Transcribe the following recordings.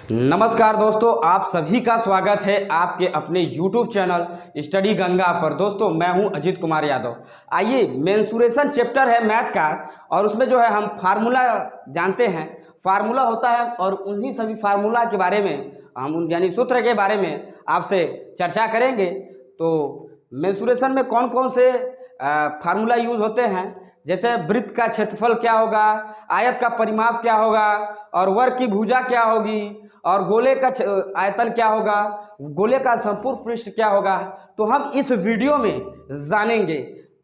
नमस्कार दोस्तों, आप सभी का स्वागत है आपके अपने YouTube चैनल स्टडी गंगा पर। दोस्तों मैं हूं अजीत कुमार यादव। आइए, मेंसुरेशन चैप्टर है मैथ का और उसमें जो है हम फार्मूला जानते हैं। फार्मूला होता है और उन्हीं सभी फार्मूला के बारे में हम यानी सूत्र के बारे में आपसे चर्चा करेंगे। तो मेंसुरेशन में कौन कौन से फार्मूला यूज होते हैं, जैसे वृत्त का क्षेत्रफल क्या होगा, आयत का परिमाप क्या होगा और वर्ग की भुजा क्या होगी और गोले का आयतन क्या होगा, गोले का संपूर्ण पृष्ठ क्या होगा, तो हम इस वीडियो में जानेंगे।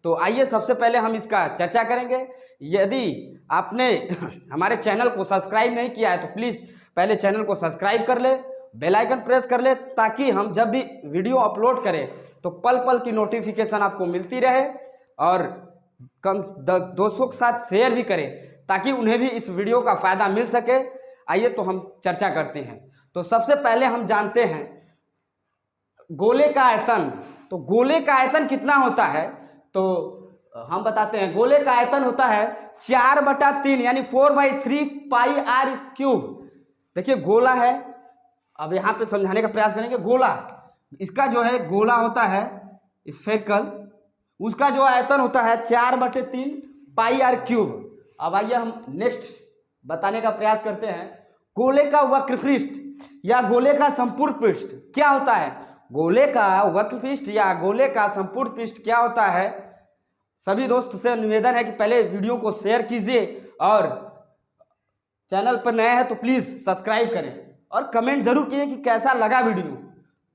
तो आइए सबसे पहले हम इसका चर्चा करेंगे। यदि आपने हमारे चैनल को सब्सक्राइब नहीं किया है तो प्लीज़ पहले चैनल को सब्सक्राइब कर ले, बेल आइकन प्रेस कर ले, ताकि हम जब भी वीडियो अपलोड करें तो पल पल की नोटिफिकेशन आपको मिलती रहे। और कम दोस्तों के साथ शेयर भी करें ताकि उन्हें भी इस वीडियो का फ़ायदा मिल सके। आइए तो हम चर्चा करते हैं। तो सबसे पहले हम जानते हैं गोले का आयतन। तो गोले का आयतन कितना होता है, तो हम बताते हैं। गोले का आयतन होता है 4/3 यानी 4/3 पाई आर क्यूब। देखिए गोला है, अब यहाँ पे समझाने का प्रयास करेंगे। गोला, इसका जो है गोला होता है स्फेरिकल, उसका जो आयतन होता है 4/3 पाई आर क्यूब। अब आइए हम नेक्स्ट बताने का प्रयास करते हैं। गोले का वक्र पृष्ठ या गोले का संपूर्ण पृष्ठ क्या होता है। गोले का वक्र पृष्ठ या गोले का संपूर्ण पृष्ठ क्या होता है। सभी दोस्त से निवेदन है कि पहले वीडियो को शेयर कीजिए और चैनल पर नए हैं तो प्लीज सब्सक्राइब करें और कमेंट जरूर कीजिए कि कैसा लगा वीडियो।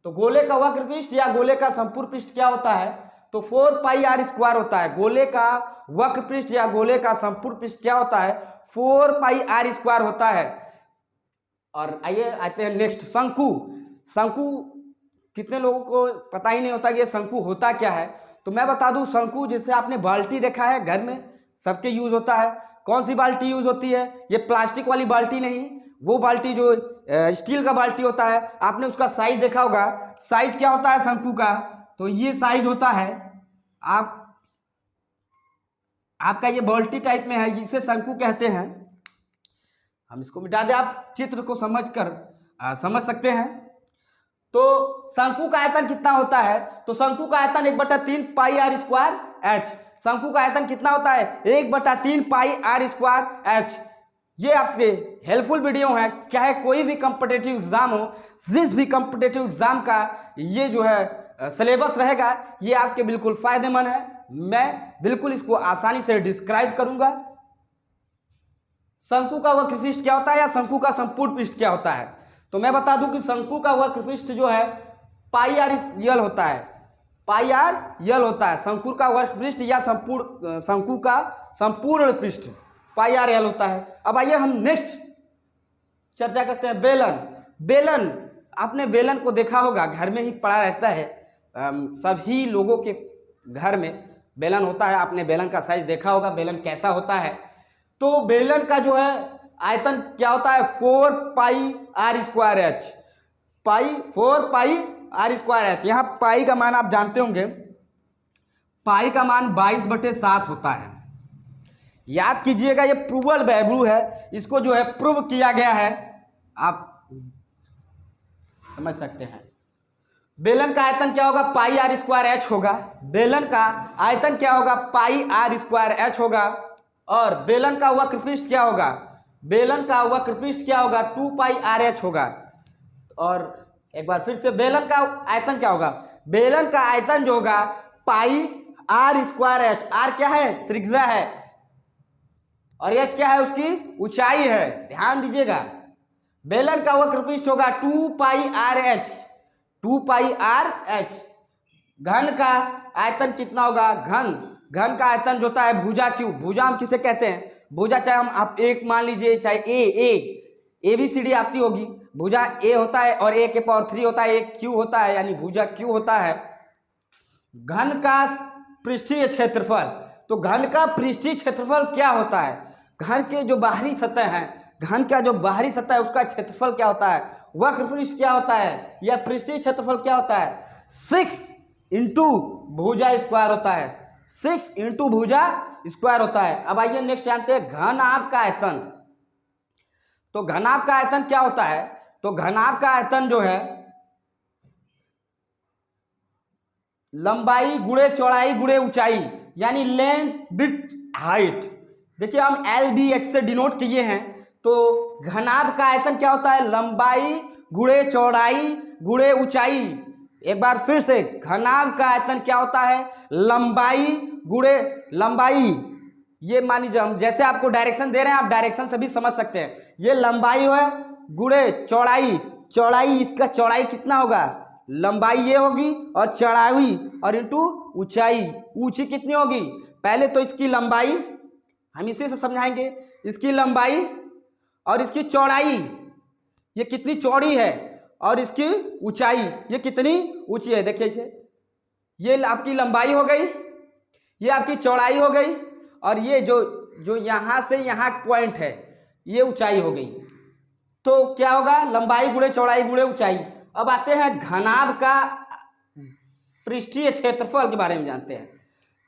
तो गोले का वक्र पृष्ठ या गोले का संपूर्ण पृष्ठ क्या होता है, तो 4 पाई आर स्क्वायर होता है। गोले का वक्र पृष्ठ या गोले का संपूर्ण पृष्ठ क्या होता है, 4 पाई आर स्क्वायर होता है। और आइए आते हैं नेक्स्ट, शंकु। शंकु कितने लोगों को पता ही नहीं होता कि ये शंकु होता क्या है। तो मैं बता दूं, शंकु जैसे आपने बाल्टी देखा है घर में सबके यूज होता है। कौन सी बाल्टी यूज होती है, ये प्लास्टिक वाली बाल्टी नहीं, वो बाल्टी जो स्टील का बाल्टी होता है। आपने उसका साइज देखा होगा। साइज क्या होता है शंकु का, तो ये साइज होता है आपका ये बाल्टी टाइप में है, जिसे शंकु कहते हैं। हम इसको मिटा दें, आप चित्र को समझ सकते हैं। तो शंकु का आयतन कितना होता है, तो शंकु का आयतन 1/3 पाई आर स्क्वायर एच। शंकु का आयतन कितना होता है, 1/3 पाई आर स्क्वायर एच। ये आपके हेल्पफुल वीडियो है, चाहे कोई भी कॉम्पिटिटिव एग्जाम हो, जिस भी कॉम्पिटिटिव एग्जाम का ये जो है सिलेबस रहेगा, ये आपके बिल्कुल फायदेमंद है। मैं बिल्कुल इसको आसानी से डिस्क्राइब करूंगा। शंकु का वक्र पृष्ठ क्या होता है या शंकु का संपूर्ण पृष्ठ क्या होता है, तो मैं बता दूं कि शंकु का वक्र पृष्ठ जो है पाई आर यल होता है। पाई आर यल होता है शंकु का वक्र पृष्ठ या शंकु का संपूर्ण पृष्ठ पाई आर यल होता है। अब आइए हम नेक्स्ट चर्चा करते हैं बेलन। बेलन, आपने बेलन को देखा होगा, घर में ही पड़ा रहता है। सभी लोगों के घर में बेलन होता है। आपने बेलन का साइज देखा होगा, बेलन कैसा होता है। तो बेलन का जो है आयतन क्या होता है, 4 pi r square h. 4 pi r square h. यहाँ पाई का मान आप जानते होंगे, पाई का मान 22/7 होता है। याद कीजिएगा, ये प्रूवल वैल्यू है, इसको जो है प्रूव किया गया है, आप समझ सकते हैं। बेलन का आयतन क्या होगा, पाई आर स्क्वायर एच होगा। बेलन का आयतन क्या होगा, पाई आर स्क्वायर एच होगा। और बेलन का वक्र पृष्ठ क्या होगा, बेलन का वक्र पृष्ठ क्या होगा, 2 पाई आर एच होगा। और एक बार फिर से, बेलन का आयतन क्या होगा, बेलन का आयतन जो होगा पाई आर स्क्वायर एच। आर क्या है, त्रिज्या है, और एच क्या है, उसकी ऊंचाई है। ध्यान दीजिएगा, बेलन का वक्र पृष्ठ होगा 2 पाई आर एच। 2 पाई आर एच। घन का आयतन कितना होगा, घन का आयतन जो होता है भुजा क्यूब। भुजा हम किसे कहते हैं, भुजा चाहे हम आप एक मान लीजिए, चाहे ए बी सी डी आती होगी। भुजा ए होता है और ए के पावर 3 होता है, एक क्यू होता है, यानी भुजा क्यू होता है। घन का पृष्ठीय क्षेत्रफल, तो घन का पृष्ठीय क्षेत्रफल क्या होता है, घन के जो बाहरी सतह है, घन का जो बाहरी सतह है उसका क्षेत्रफल क्या होता है। वक्र पृष्ठ क्या होता है या पृष्ठीय क्षेत्रफल क्या होता है, 6 इंटू भुजा स्क्वायर होता है। 6 इंटू भुजा स्क्वायर होता है। अब आइए नेक्स्ट जानते हैं घनाभ का आयतन। तो घनाभ का आयतन क्या होता है, तो घनाभ का आयतन जो है लंबाई गुणे चौड़ाई गुणे ऊंचाई, यानी लेंथ विड्थ हाइट। देखिए हम LBH से डिनोट किए हैं। तो घनाभ का आयतन क्या होता है? लंबाई गुणे चौड़ाई गुणे ऊंचाई। एक बार फिर से, घनाभ का आयतन क्या होता है? लंबाई गुणे लंबाई। ये मान लीजिए हम जैसे आपको डायरेक्शन दे रहे हैं, आप डायरेक्शन से भी समझ सकते हैं। ये लंबाई है गुणे चौड़ाई, चौड़ाई इसका चौड़ाई कितना होगा? लंबाई ये होगी और चौड़ाई और इंटू ऊंचाई, ऊंची कितनी होगी? पहले तो इसकी लंबाई हम इसी से समझाएंगे, इसकी लंबाई और इसकी चौड़ाई ये कितनी चौड़ी है और इसकी ऊंचाई ये कितनी ऊंची है। देखिए इसे, ये आपकी लंबाई हो गई, ये आपकी चौड़ाई हो गई और ये जो जो यहाँ से यहाँ पॉइंट है ये ऊंचाई हो गई। तो क्या होगा? लंबाई गुणे चौड़ाई गुणे ऊंचाई। अब आते हैं घनाभ का पृष्ठीय क्षेत्रफल के बारे में जानते हैं।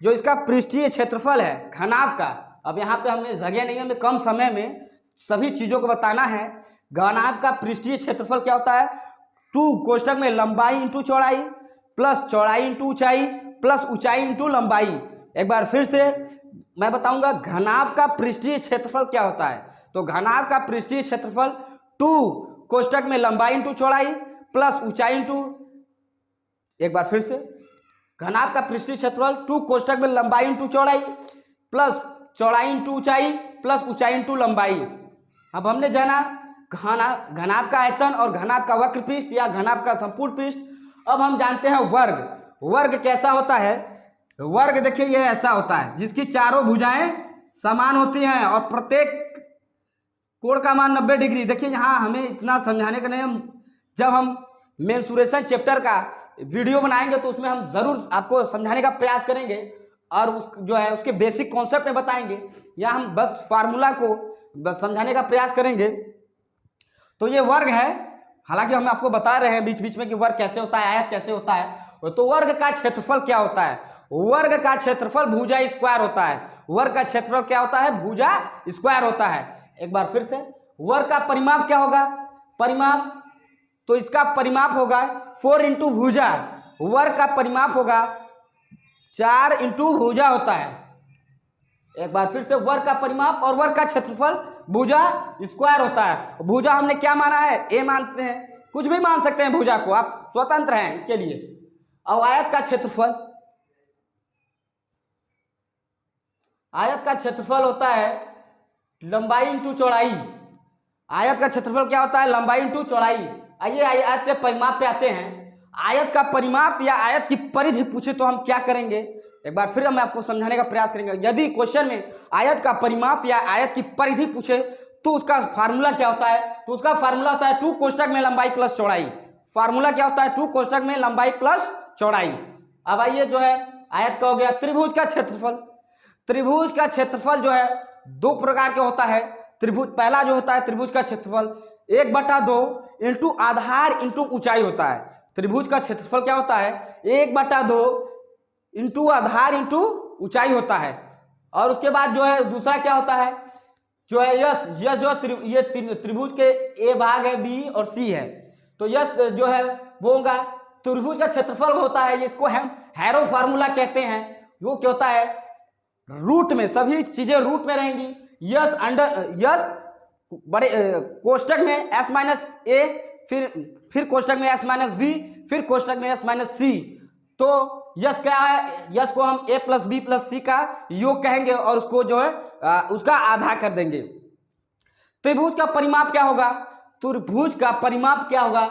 जो इसका पृष्ठीय क्षेत्रफल है घनाभ का, अब यहाँ पे हमें जगह नहीं है, हमें कम समय में सभी चीजों को बताना है। घनाभ का पृष्ठीय क्षेत्रफल क्या होता है? 2 कोष्ठक में लंबाई इंटू चौड़ाई प्लस चौड़ाई इंटू ऊंचाई प्लस ऊंचाई इंटू लंबाई। एक बार फिर से मैं बताऊंगा घनाभ का पृष्ठीय क्षेत्रफल क्या होता है। तो घनाभ का पृष्ठीय क्षेत्रफल 2 कोष्ठक में लंबाई इंटू चौड़ाई प्लस ऊंचाई इंटू, एक बार फिर से, घनाभ का पृष्ठीय क्षेत्रफल 2 कोष्ठक में लंबाई इंटू चौड़ाई प्लस चौड़ाई इंटू ऊंचाई प्लस ऊंचाई इंटू लंबाई। अब हमने जाना घनाभ का आयतन और घनाभ का वक्र पृष्ठ या घनाभ का संपूर्ण पृष्ठ। अब हम जानते हैं वर्ग। वर्ग कैसा होता है? वर्ग देखिए ये ऐसा होता है जिसकी चारों भुजाएं समान होती हैं और प्रत्येक कोण का मान 90 डिग्री। देखिए यहाँ हमें इतना समझाने का नहीं, जब हम मेंसुरेशन चैप्टर का वीडियो बनाएंगे तो उसमें हम जरूर आपको समझाने का प्रयास करेंगे और उस जो है उसके बेसिक कॉन्सेप्ट में बताएंगे, या हम बस फार्मूला को बस समझाने का प्रयास करेंगे। तो ये वर्ग है, हालांकि हम आपको बता रहे हैं बीच बीच में कि वर्ग कैसे होता है, आयत कैसे होता है। तो वर्ग का क्षेत्रफल क्या होता है? वर्ग का क्षेत्रफल भुजा स्क्वायर होता है। वर्ग का क्षेत्रफल क्या होता है? भुजा स्क्वायर होता है। एक बार फिर से, वर्ग का परिमाप क्या होगा? परिमाप, तो इसका परिमाप होगा 4 इंटू भुजा। वर्ग का परिमाप होगा 4 इंटू भुजा होता है। एक बार फिर से, वर्ग का परिमाप और वर्ग का क्षेत्रफल भुजा स्क्वायर होता है। भुजा हमने क्या माना है? ए मानते हैं, कुछ भी मान सकते हैं भुजा को, आप स्वतंत्र हैं इसके लिए। अब आयत का क्षेत्रफल, आयत का क्षेत्रफल होता है लंबाई इंटू चौड़ाई। आयत का क्षेत्रफल क्या होता है? लंबाई इंटू चौड़ाई। आइए आयत के परिमाप पे आते हैं। आयत का परिमाप या आयत की परिधि पूछे तो हम क्या करेंगे? एक बार फिर हम आपको समझाने का प्रयास करेंगे। यदि क्वेश्चन में आयत का परिमाप या आयत की परिधि पूछे तो उसका फार्मूला क्या होता है? तो उसका फार्मूला होता है 2 कोष्ठक में लंबाई प्लस चौड़ाई। फार्मूला क्या होता है? 2 कोष्ठक में लंबाई प्लस चौड़ाई। अब आइए जो है आयत का हो गया त्रिभुज का क्षेत्रफल। त्रिभुज का क्षेत्रफल जो है 2 प्रकार के होता है। त्रिभुज पहला जो होता है त्रिभुज का क्षेत्रफल 1/2 इंटू आधार इंटू ऊंचाई होता है। त्रिभुज का क्षेत्रफल क्या होता है? 1/2 इंटू आधार इंटू ऊंचाई होता है। और उसके बाद जो है दूसरा क्या होता है? जो है यस, यस जो ये त्रिभुज के ए भाग है, बी और सी है। तो यस जो है वो होगा त्रिभुज का क्षेत्रफल होता है, इसको हम हैरो फार्मूला कहते हैं। वो क्या होता है? रूट में, सभी चीजें रूट में रहेंगी। यस अंडर यस बड़े कोष्ठक में s माइनस ए, फिर कोष्ठक में s माइनस बी, फिर कोष्ठक में s माइनस सी। तो यस क्या है? यस को हम a प्लस बी प्लस सी का योग कहेंगे और उसको जो है उसका आधा कर देंगे। त्रिभुज का परिमाप क्या होगा? त्रिभुज का परिमाप क्या होगा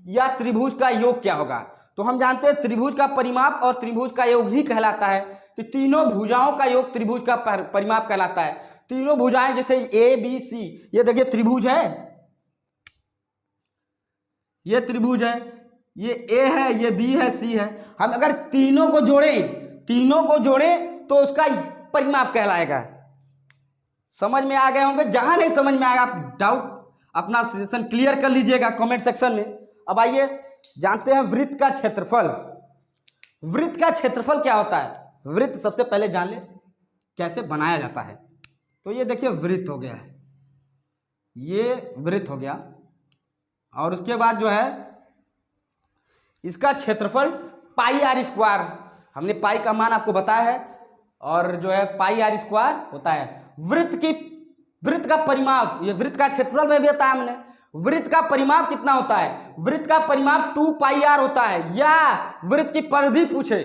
या त्रिभुज का योग क्या होगा? तो हम जानते हैं त्रिभुज का परिमाप और त्रिभुज का योग ही कहलाता है। तो तीनों भुजाओं का योग त्रिभुज का परिमाप कहलाता है। तीनों भुजाएं जैसे ए बी सी, ये देखिए त्रिभुज है, ये त्रिभुज है, ये ए है, ये बी है, सी है। हम अगर तीनों को जोड़ें तो उसका परिमाप कहलाएगा। समझ में आ गए होंगे। जहां नहीं समझ में आएगा आप डाउट अपना सेशन क्लियर कर लीजिएगा कमेंट सेक्शन में। अब आइए जानते हैं वृत्त का क्षेत्रफल। वृत्त का क्षेत्रफल क्या होता है? वृत्त सबसे पहले जान ले कैसे बनाया जाता है। तो ये देखिए वृत्त हो गया है, ये वृत्त हो गया और उसके बाद जो है इसका क्षेत्रफल पाई आर स्क्वायर, हमने पाई का मान आपको बताया है, और जो है पाई आर स्क्वायर होता है। वृत्त का परिमाप, ये वृत्त का क्षेत्रफल में भी बताया हमने। वृत्त का परिमाप कितना होता है? वृत्त का परिमाप 2 पाई आर होता है। या वृत्त की परिधि पूछे,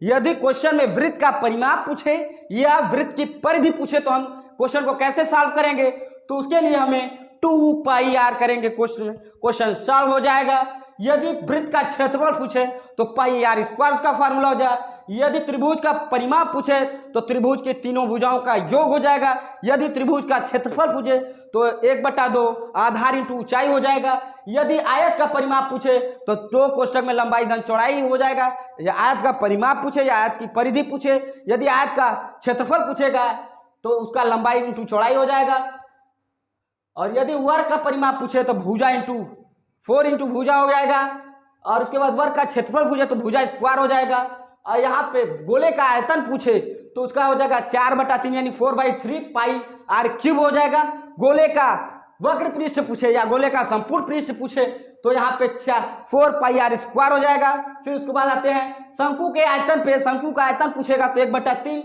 यदि क्वेश्चन में वृत्त का परिमाप पूछे या वृत्त की परिधि पूछे तो हम क्वेश्चन को कैसे सॉल्व करेंगे? तो उसके लिए हमें 2 पाई आर करेंगे, क्वेश्चन सॉल्व हो जाएगा। यदि वृत्त का क्षेत्रफल पूछे तो पाई आर स्क्वायर उसका फार्मूला हो जाए। यदि त्रिभुज का परिमाप पूछे तो त्रिभुज के तीनों भुजाओं का योग हो जाएगा। यदि त्रिभुज का क्षेत्रफल पूछे तो 1/2 आधार इंटू ऊंचाई हो जाएगा। यदि आयत का परिमाप पूछे तो 2 कोष्ठक में लंबाई धन चौड़ाई हो जाएगा। या आयत का परिमाप पूछे या आयत की परिधि पूछे, यदि आयत का क्षेत्रफल पूछेगा तो उसका लंबाई इंटू चौड़ाई हो जाएगा। और यदि वर्ग का परिमाप पूछे तो भुजा इंटू 4 इंटू भुजा हो जाएगा। और उसके बाद वर्ग का क्षेत्रफल पूछे तो भुजा स्क्वायर हो जाएगा। और यहाँ पे गोले का आयतन पूछे तो उसका हो जाएगा 4/3 यानी 4/3 पाई आर क्यूब हो जाएगा। गोले का वक्र पृष्ठ पूछे या गोले का संपूर्ण पृष्ठ पूछे तो यहाँ पे 4 पाई आर स्क्वायर हो जाएगा। फिर उसके बाद आते हैं शंकु के आयतन पे। शंकु का आयतन पूछेगा तो 1/3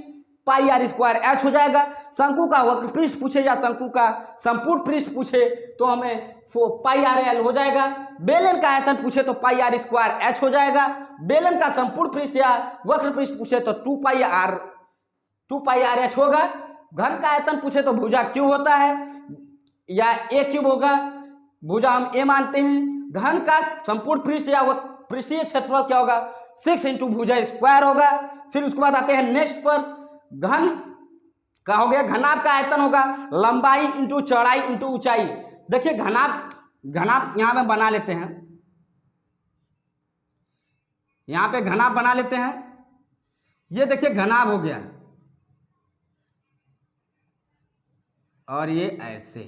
पाई आर स्क्वायर एच हो जाएगा। शंकु का वक्र पृष्ठ पूछे या शंकु का संपूर्ण पृष्ठ पूछे तो हमें पाई आर एल हो जाएगा। बेलन का आयतन पूछे तो पाई आर स्क्वायर एच हो जाएगा। बेलन का संपूर्ण पृष्ठ या वक्र पृष्ठ पूछे तो 2 पाई आर एच होगा। घन का आयतन पूछे तो भुजा क्यूब होता है या ए क्यूब होगा, भुजा हम ए मानते हैं। घन का संपूर्ण पृष्ठ या पृष्ठीय क्षेत्रफल क्या होगा? 6 इंटू भुजा स्क्वायर होगा। फिर उसके बाद आते हैं नेक्स्ट पर, घन का हो गया, घनाभ का आयतन होगा लंबाई इंटू चौड़ाई इंटू ऊंचाई। देखिए घनाभ यहां पे बना लेते हैं, यहां पे घनाभ बना लेते हैं। ये देखिए घनाभ हो गया और ये ऐसे,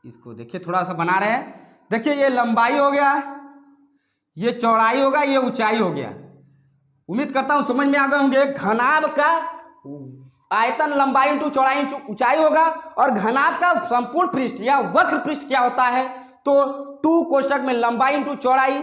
इसको देखिए थोड़ा सा बना रहे हैं। देखिए ये लंबाई हो गया, ये चौड़ाई होगा, ये ऊंचाई हो गया। उम्मीद करता हूं समझ में आ गए होंगे। घनाभ का आयतन लंबाई इंटू चौड़ाई इंटू ऊंचाई होगा और घनाभ का संपूर्ण पृष्ठ या वक्र पृष्ठ क्या होता है? तो 2 कोष्ठक में लंबाई इंटू चौड़ाई,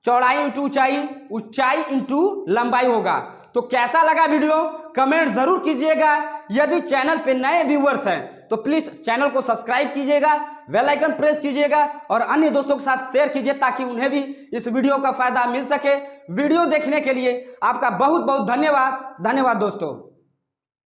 चौड़ाई इंटू ऊंचाई, ऊंचाई इंटू लंबाई होगा। तो कैसा लगा वीडियो कमेंट जरूर कीजिएगा। यदि चैनल पे नए व्यूअर्स हैं तो प्लीज चैनल को सब्सक्राइब कीजिएगा, बेल आइकन प्रेस कीजिएगा और अन्य दोस्तों के साथ शेयर कीजिए ताकि उन्हें भी इस वीडियो का फायदा मिल सके। वीडियो देखने के लिए आपका बहुत बहुत धन्यवाद। धन्यवाद दोस्तों।